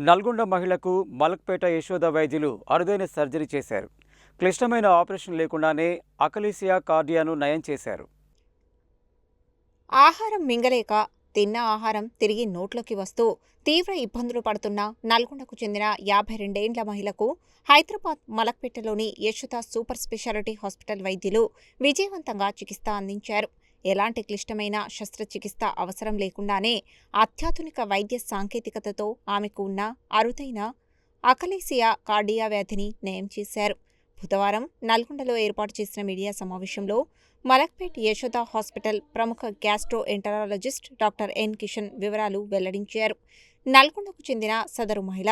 నల్గొండ మహిళకు మలక్పేట యశోద వైద్యులు అరుదైన సర్జరీ చేశారు. క్లిష్టమైన ఆపరేషన్ లేకుండానే అకలీసియా కార్డియాను నయం చేశారు. ఆహారం మింగలేక తిన్న ఆహారం తిరిగి నోట్లోకి వస్తూ తీవ్ర ఇబ్బందులు పడుతున్న నల్గొండకు చెందిన 52 ఏండ్ల మహిళకు హైదరాబాద్ మలక్పేటలోని యశోద సూపర్ స్పెషాలిటీ హాస్పిటల్ వైద్యులు విజయవంతంగా చికిత్స అందించారు. ఎలాంటి క్లిష్టమైన శస్త్రచికిత్స అవసరం లేకుండానే అత్యాధునిక వైద్య సాంకేతికతతో ఆమెకు ఉన్న అరుదైన అకలీసియా కార్డియా వ్యాధిని నయం చేశారు. బుధవారం నల్గొండలో ఏర్పాటు చేసిన మీడియా సమావేశంలో మలక్పేట్ యశోద హాస్పిటల్ ప్రముఖ gastroenterologist doctor N Kishan వివరాలు వెల్లడించారు. నల్గొండకు చెందిన సదరు మహిళ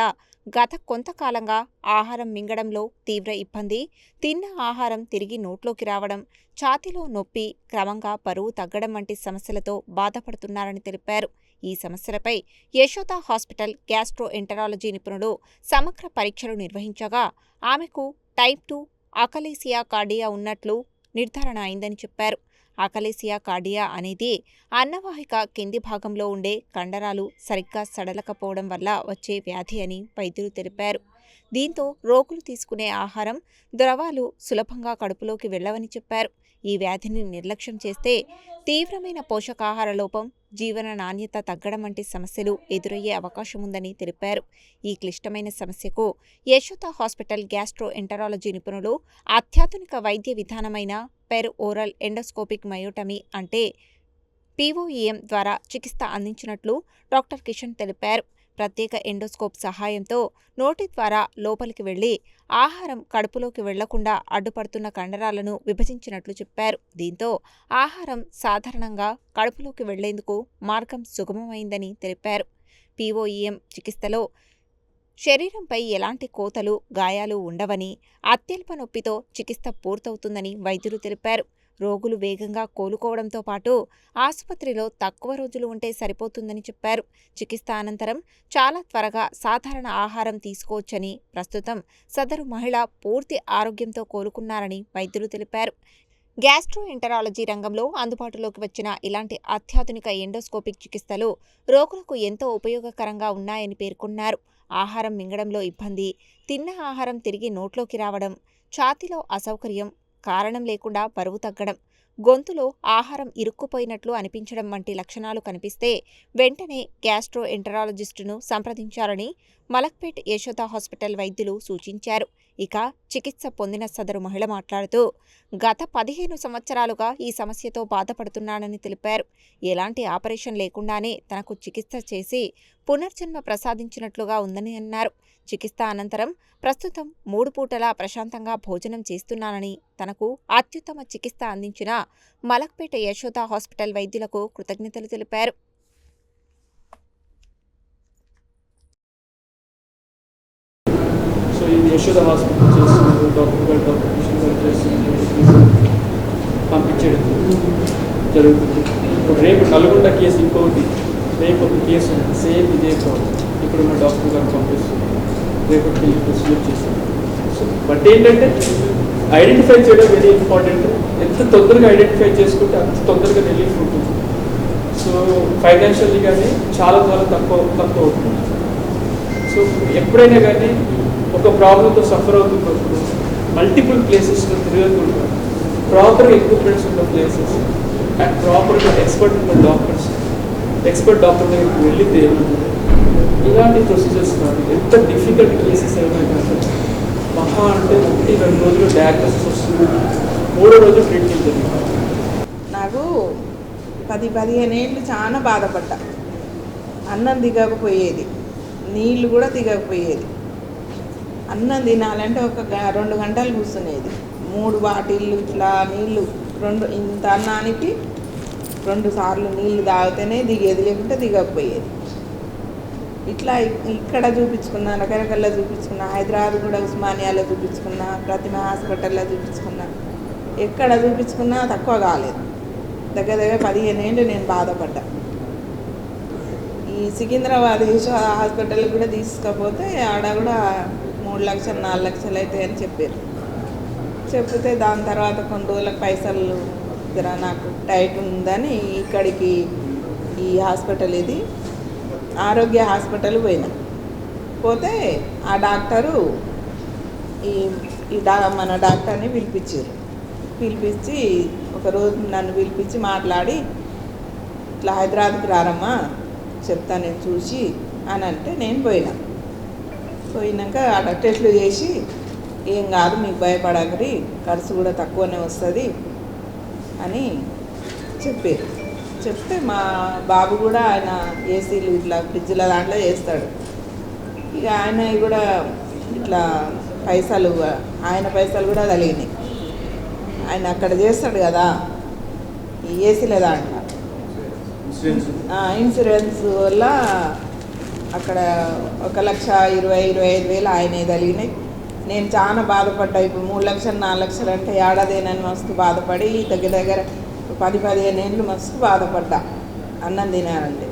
గత కొంతకాలంగా ఆహారం మింగడంలో తీవ్ర ఇబ్బంది, తిన్న ఆహారం తిరిగి నోట్లోకి రావడం, ఛాతీలో నొప్పి, క్రమంగా బరువు తగ్గడం వంటి సమస్యలతో బాధపడుతున్నారని తెలిపారు. ఈ సమస్యలపై యశోద హాస్పిటల్ గ్యాస్ట్రో ఎంటరాలజీ నిపుణులు సమగ్ర పరీక్షలు నిర్వహించగా ఆమెకు టైప్ 2 అకలీసియా కార్డియా ఉన్నట్లు నిర్ధారణ అయిందని చెప్పారు. అకలీసియా కార్డియా అనేది అన్నవాహిక కింది భాగంలో ఉండే కండరాలు సరిగ్గా సడలకపోవడం వల్ల వచ్చే వ్యాధి అని వైద్యులు తెలిపారు. దీంతో రోగులు తీసుకునే ఆహారం, ద్రవాలు సులభంగా కడుపులోకి వెళ్లవని చెప్పారు. ఈ వ్యాధిని నిర్లక్ష్యం చేస్తే తీవ్రమైన పోషకాహార లోపం, జీవన నాణ్యత తగ్గడం వంటి సమస్యలు ఎదురయ్యే అవకాశం ఉందని తెలిపారు. ఈ క్లిష్టమైన సమస్యకు యశోద హాస్పిటల్ గ్యాస్ట్రో ఎంటరాలజీ నిపుణులు అత్యాధునిక వైద్య విధానమైన పెర్ ఓరల్ ఎండోస్కోపిక్ మయోటమీ అంటే POEM ద్వారా చికిత్స అందించినట్లు డాక్టర్ కిషన్ తెలిపారు. ప్రత్యేక ఎండోస్కోప్ సహాయంతో నోటి ద్వారా లోపలికి వెళ్లి ఆహారం కడుపులోకి వెళ్లకుండా అడ్డుపడుతున్న కండరాలను విభజించినట్లు చెప్పారు. దీంతో ఆహారం సాధారణంగా కడుపులోకి వెళ్లేందుకు మార్గం సుగమమైందని తెలిపారు. POEM చికిత్సలో శరీరంపై ఎలాంటి కోతలు, గాయాలు ఉండవని, అత్యల్ప నొప్పితో చికిత్స పూర్తవుతుందని వైద్యులు తెలిపారు. రోగులు వేగంగా కోలుకోవడంతో పాటు ఆసుపత్రిలో తక్కువ రోజులు ఉంటే సరిపోతుందని చెప్పారు. చికిత్స అనంతరం చాలా త్వరగా సాధారణ ఆహారం తీసుకోవచ్చని, ప్రస్తుతం సదరు మహిళ పూర్తి ఆరోగ్యంతో కోలుకున్నారని వైద్యులు తెలిపారు. గ్యాస్ట్రో ఎంటరాలజీ రంగంలో అందుబాటులోకి వచ్చిన ఇలాంటి అత్యాధునిక ఎండోస్కోపిక్ చికిత్సలు రోగులకు ఎంతో ఉపయోగకరంగా ఉన్నాయని పేర్కొన్నారు. ఆహారం మింగడంలో ఇబ్బంది, తిన్న ఆహారం తిరిగి నోట్లోకి రావడం, ఛాతీలో అసౌకర్యం, కారణం లేకుండా బరువు తగ్గడం, గొంతులో ఆహారం ఇరుక్కుపోయినట్లు అనిపించడం వంటి లక్షణాలు కనిపిస్తే వెంటనే గ్యాస్ట్రో ఎంటరాలజిస్టును సంప్రదించాలని మలక్పేట్ యశోద హాస్పిటల్ వైద్యులు సూచించారు. ఇక చికిత్స పొందిన సదరు మహిళ మాట్లాడుతూ గత 15 సంవత్సరాలుగా ఈ సమస్యతో బాధపడుతున్నానని తెలిపారు. ఎలాంటి ఆపరేషన్ లేకుండానే తనకు చికిత్స చేసి పునర్జన్మ ప్రసాదించినట్లుగా ఉందని అన్నారు. చికిత్స అనంతరం ప్రస్తుతం 3 పూటలా ప్రశాంతంగా భోజనం చేస్తున్నానని, తనకు అత్యుత్తమ చికిత్స అందించిన మలక్పేట యశోద హాస్పిటల్ వైద్యులకు కృతజ్ఞతలు తెలిపారు. యశోద హాస్పిటల్ చేస్తున్నారు, డాక్టర్ కిషన్ గారు చేస్తున్నారు, పంపించడం జరుగుతుంది. ఇప్పుడు రేపు నల్గొండ కేసు ఇంకొకటి, రేపు ఒక కేసు సేమ్ ఇదే ప్రాబ్లం. ఇప్పుడు మా డాక్టర్ గారు పంపిస్తున్నారు, రేపటికి ప్రొసీజర్ చేస్తున్నారు. సో బట్ ఏంటంటే ఐడెంటిఫై చేయడం వెరీ ఇంపార్టెంట్. ఎంత తొందరగా ఐడెంటిఫై చేసుకుంటే అంత తొందరగా రిలీఫ్ ఉంటుంది. సో ఫైనాన్షియల్లీ కానీ చాలా తక్కువ అవుతుంది. సో ఎప్పుడైనా కానీ ఒక ప్రాబ్లంతో సఫర్ అవుతున్నప్పుడు మల్టిపుల్ ప్లేసెస్లో తిరగకుండా ప్రాపర్ ఎక్విప్మెంట్స్ ఉన్న ప్లేసెస్ అండ్ ప్రాపర్గా ఎక్స్పర్ట్ డాక్టర్ దగ్గరికి వెళ్తే ఇలాంటి ప్రొసీజర్స్ కాదు. ఎంత డిఫికల్ట్ కేసెస్ అయినా కానీ మహా అంటే 1-2 రోజులు డయాగ్నోసిస్ వస్తుంది, 3వ రోజు ట్రీట్మెంట్ జరుగుతుంది. నాకు 10-15 ఏళ్ళు చాలా బాధపడ్డా. అన్నం దిగకపోయేది, నీళ్ళు కూడా దిగకపోయేది. అన్నం తినాలంటే ఒక 2 గంటలు కూర్చునేది. 3 బాటిళ్ళు ఇట్లా నీళ్ళు, ఇంత అన్నానికి 2 సార్లు నీళ్ళు తాగితేనే దిగేది, లేకుంటే దిగకపోయేది. ఇట్లా ఇక్కడ చూపించుకున్నా, రకరకాల చూపించుకున్నా, హైదరాబాద్ కూడా ఉస్మానియాలో చూపించుకున్నా, ప్రతిమ హాస్పిటల్లో చూపించుకున్నా, ఎక్కడ చూపించుకున్నా తక్కువ కాలేదు. దగ్గర 15 ఏళ్ళు నేను బాధపడ్డా. ఈ సికింద్రాబాద్ హాస్పిటల్ కూడా తీసుకపోతే ఆడ కూడా 3 లక్షలు 4 లక్షలు అవుతాయి అని చెప్పారు. చెప్తే దాని తర్వాత కొన్ని రోజులకు పైసలు నాకు టైట్ ఉందని ఇక్కడికి ఈ హాస్పిటల్, ఇది ఆరోగ్య హాస్పిటల్ పోయినా. పోతే ఆ డాక్టరు మన డాక్టర్ని పిలిపించి ఒకరోజు నన్ను పిలిపించి మాట్లాడి ఇట్లా హైదరాబాద్కి రారమ్మా చెప్తా నేను చూసి అని అంటే నేను పోయినాక ఆ టెస్టులు చేసి ఏం కాదు మీకు భయపడకరి, ఖర్చు కూడా తక్కువనే వస్తుంది అని చెప్తే మా బాబు కూడా ఆయన ఏసీలు ఇట్లా ఫ్రిడ్జ్ల దాంట్లో చేస్తాడు. ఇక ఆయన కూడా ఇట్లా ఆయన పైసలు కూడా తగిలినాయి. ఆయన అక్కడ చేస్తాడు కదా ఈ ఏసీల దాంట్లో ఇన్సూరెన్స్ వల్ల అక్కడ 1,25,000 ఆయనే తగిలినాయి. నేను చాలా బాధపడ్డా. ఇప్పుడు 3 లక్షలు 4 లక్షలు అంటే ఏడాదేనని మస్తు బాధపడి దగ్గర 10-15 ఏళ్ళు మస్తు బాధపడ్డా. అన్నం తినాలంటే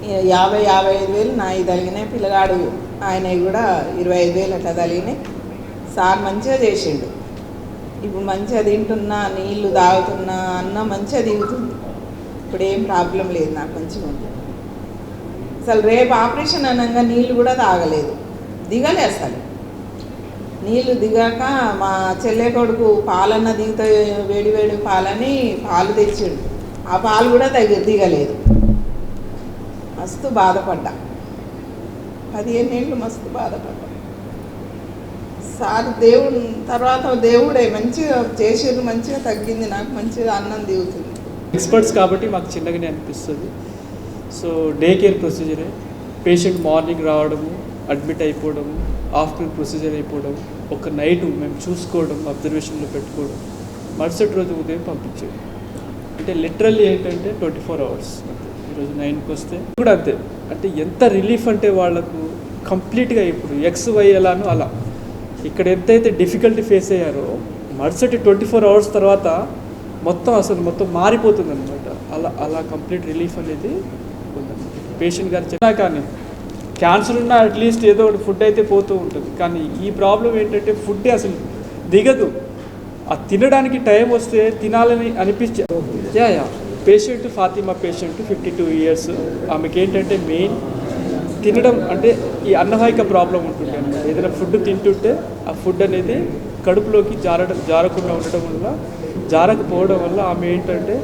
50,000-55,000 నాయి తగిలినాయి. పిల్లగాడు ఆయన కూడా 25,000 అట్లా తగిలినాయి. సార్ మంచిగా చేసిండు. ఇప్పుడు మంచిగా తింటున్నా, నీళ్లు తాగుతున్నా, అన్నం మంచిగా దిగుతుంది. ఇప్పుడు ఏం ప్రాబ్లం లేదు, నాకు మంచిగా ఉంది. అసలు రేపు ఆపరేషన్ అనగా నీళ్ళు కూడా తాగలేదు, దిగలే అసలు. నీళ్ళు దిగాక మా చెల్లె కొడుకు పాలన్న దిగుతా వేడి పాలని పాలు తెచ్చిండు. ఆ పాలు కూడా దిగలేదు. మస్తు బాధపడ్డా. 15 ఏళ్ళు మస్తు బాధపడ్డా. సార్ దేవుడే మంచిగా చేసేది, మంచిగా తగ్గింది. నాకు మంచిగా అన్నం దిగుతుంది. ఎక్స్పర్ట్స్ కాబట్టి మాకు చిన్నగానే అనిపిస్తుంది. సో డే కేర్ ప్రొసీజరే, పేషెంట్ మార్నింగ్ రావడము, అడ్మిట్ అయిపోవడము, ఆఫ్టర్నూన్ ప్రొసీజర్ అయిపోవడం, ఒక నైట్ మేము చూసుకోవడం, అబ్జర్వేషన్లో పెట్టుకోవడం, మరుసటి రోజు ఉదయం పంపించేది. అంటే లిటరల్లీ ఏంటంటే 24 hours. ఈరోజు 9కి వస్తే కూడా అంతే. అంటే ఎంత రిలీఫ్ అంటే వాళ్ళకు కంప్లీట్గా ఇప్పుడు XY ఎలానో అలా ఇక్కడ ఎంతైతే డిఫికల్టీ ఫేస్ అయ్యారో మరుసటి 24 hours తర్వాత మొత్తం మారిపోతుంది అనమాట. అలా కంప్లీట్ రిలీఫ్ అనేది పేషెంట్ గారు చెప్పినా కానీ క్యాన్సర్ ఉన్నా అట్లీస్ట్ ఏదో ఒకటి ఫుడ్ అయితే పోతూ ఉంటుంది. కానీ ఈ ప్రాబ్లం ఏంటంటే ఫుడ్ అసలు దిగదు. ఆ తినడానికి టైం వస్తే తినాలని అనిపించే పేషెంట్ ఫాతిమా పేషెంట్ 52 years. ఆమెకి ఏంటంటే మెయిన్ తినడం అంటే ఈ అన్నవాహిక ప్రాబ్లం ఉంటుంది అనమాట. ఏదైనా ఫుడ్ తింటుంటే ఆ ఫుడ్ అనేది కడుపులోకి జారకుండా ఉండడం వల్ల, జారకపోవడం వల్ల ఆమె ఏంటంటే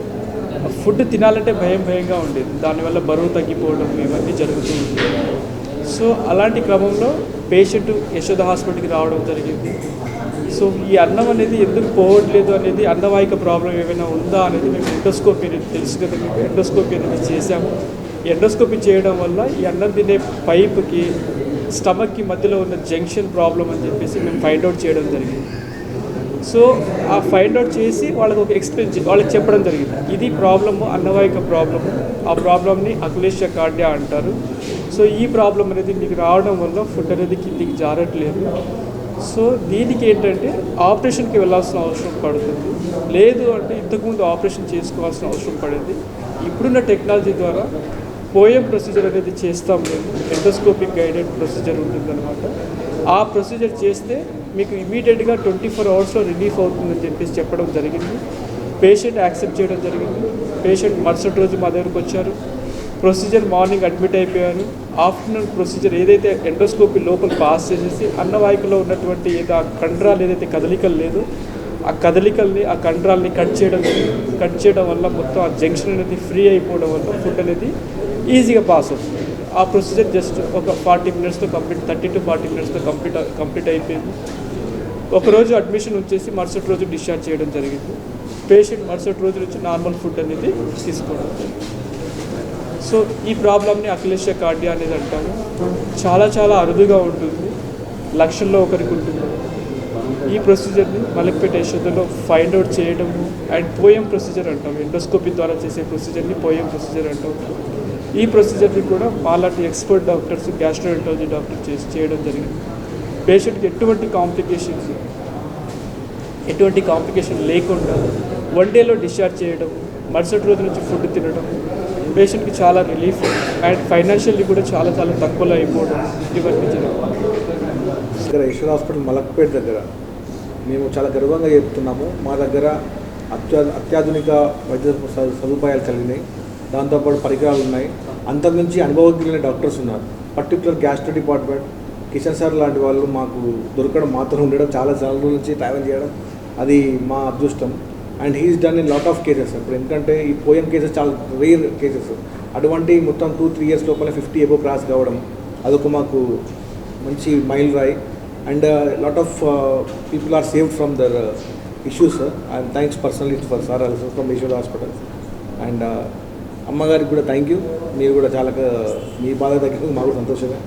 ఫుడ్ తినాలంటే భయంగా ఉండేది. దానివల్ల బరువు తగ్గిపోవడం ఇవన్నీ జరుగుతూ ఉంటుంది. సో అలాంటి క్రమంలో పేషెంట్ యశోద హాస్పిటల్కి రావడం జరిగింది. సో ఈ అన్నం అనేది ఎందుకు పోవట్లేదు అనేది, అన్నవాహిక ప్రాబ్లం ఏమైనా ఉందా అనేది మేము ఎండోస్కోపీ అనేది తెలుసు కదా మీకు, ఎండోస్కోపీ అనేది చేసాము. ఎండోస్కోపీ చేయడం వల్ల ఈ అన్నం తినే పైప్కి స్టమక్కి మధ్యలో ఉన్న జంక్షన్ ప్రాబ్లం అని చెప్పేసి మేము ఫైండ్ అవుట్ చేయడం జరిగింది. సో ఆ ఫైండ్ అవుట్ చేసి వాళ్ళకి ఒక ఎక్స్ప్లెయిన్ వాళ్ళకి చెప్పడం జరిగింది. ఇది ప్రాబ్లము, అన్నవాహిక ప్రాబ్లము. ఆ ప్రాబ్లమ్ని అకులేషియా కార్డియా అంటారు. సో ఈ ప్రాబ్లం అనేది మీకు రావడం వల్ల ఫుడ్ అనేది కిందికి జారట్లేదు. సో దీనికి ఏంటంటే ఆపరేషన్కి వెళ్ళాల్సిన అవసరం పడుతుంది. లేదు అంటే ఇంతకుముందు ఆపరేషన్ చేసుకోవాల్సిన అవసరం పడేది. ఇప్పుడున్న టెక్నాలజీ ద్వారా పోయం ప్రొసీజర్ అనేది చేస్తాం మేము. ఎండోస్కోపిక్ గైడెడ్ ప్రొసీజర్ ఉంటుందన్నమాట. ఆ ప్రొసీజర్ చేస్తే మీకు ఇమీడియట్గా 24 hours రిలీఫ్ అవుతుందని చెప్పేసి చెప్పడం జరిగింది. పేషెంట్ యాక్సెప్ట్ చేయడం జరిగింది. పేషెంట్ మరుసటి రోజు మా దగ్గరకు వచ్చారు. ప్రొసీజర్ మార్నింగ్ అడ్మిట్ అయిపోయారు. ఆఫ్టర్నూన్ ప్రొసీజర్ ఏదైతే ఎండోస్కోపీ లోపల పాస్ చేసేసి అన్నవాహికలో ఉన్నటువంటి ఆ కండరాలు ఏదైతే కదలికలు లేదో ఆ కదలికల్ని, ఆ కండరాలని కట్ చేయడం వల్ల మొత్తం ఆ జంక్షన్ అనేది ఫ్రీ అయిపోవడం వల్ల ఫుడ్ అనేది ఈజీగా పాస్ అవుతుంది. ఆ ప్రొసీజర్ జస్ట్ ఒక 40 minutesతో 30 to 40 minutesతో కంప్లీట్ అయిపోయింది. ఒకరోజు అడ్మిషన్ వచ్చేసి మరుసటి రోజు డిశ్చార్జ్ చేయడం జరిగింది. పేషెంట్ మరుసటి రోజు నుంచి నార్మల్ ఫుడ్ అనేది తీసుకోవడం. సో ఈ ప్రాబ్లమ్ని అకులేషియా కార్డియా అనేది అంటాము. చాలా అరుదుగా ఉంటుంది, లక్షల్లో ఒకరికి ఉంటుంది. ఈ ప్రొసీజర్ని మలక్పేట యశోదలో ఫైండ్ అవుట్ చేయడము అండ్ పోయం ప్రొసీజర్ అంటాం. ఎండోస్కోపీ ద్వారా చేసే ప్రొసీజర్ని పోయం ప్రొసీజర్ అంటాం. ఈ ప్రొసీజర్ని కూడా మాలాంటి ఎక్స్పర్ట్ డాక్టర్స్, గ్యాస్ట్రోఎంటాలజీ డాక్టర్ చేయడం జరిగింది. పేషెంట్కి ఎటువంటి కాంప్లికేషన్ లేకుండా 1 dayలో డిశ్చార్జ్ చేయడం, మరుసటి రోజు నుంచి ఫుడ్ తినడం, పేషెంట్కి చాలా రిలీఫ్ అండ్ ఫైనాన్షియల్లీ కూడా చాలా తక్కువలో అయిపోవడం ఇవన్నీ జరుగుతుంది. ఇక్కడ యశోద హాస్పిటల్ మలక్పేట దగ్గర మేము చాలా గర్వంగా చెప్తున్నాము. మా దగ్గర అత్యాధునిక వైద్య సదుపాయాలు కలిగినాయి. దాంతోపాటు పరికరాలు ఉన్నాయి. అంతకుమించి అనుభవజ్ఞులైన డాక్టర్స్ ఉన్నారు. Particular gastro department Kishan sir లాంటి వాళ్ళు మాకు దొరకడం, మాత్రం ఉండడం, చాలా రోజుల నుంచి ట్రావెల్ చేయడం, అది మా అదృష్టం. And he's done in lot of cases. ఇప్పుడు ఎందుకంటే ఈ పోయం కేసెస్ చాలా రేర్ కేసెస్, అటువంటి మొత్తం 2-3 years లోపల 50 above క్రాస్ కావడం అదొక మాకు మంచి మైల్ రాయి. And lot of people are saved from their issues. And thanks personally for sir also from Yashoda hospital. And అమ్మగారికి కూడా థ్యాంక్ యూ. మీరు కూడా చాలా మీ బాధ తగ్గినందుకు మాకు సంతోషంగా.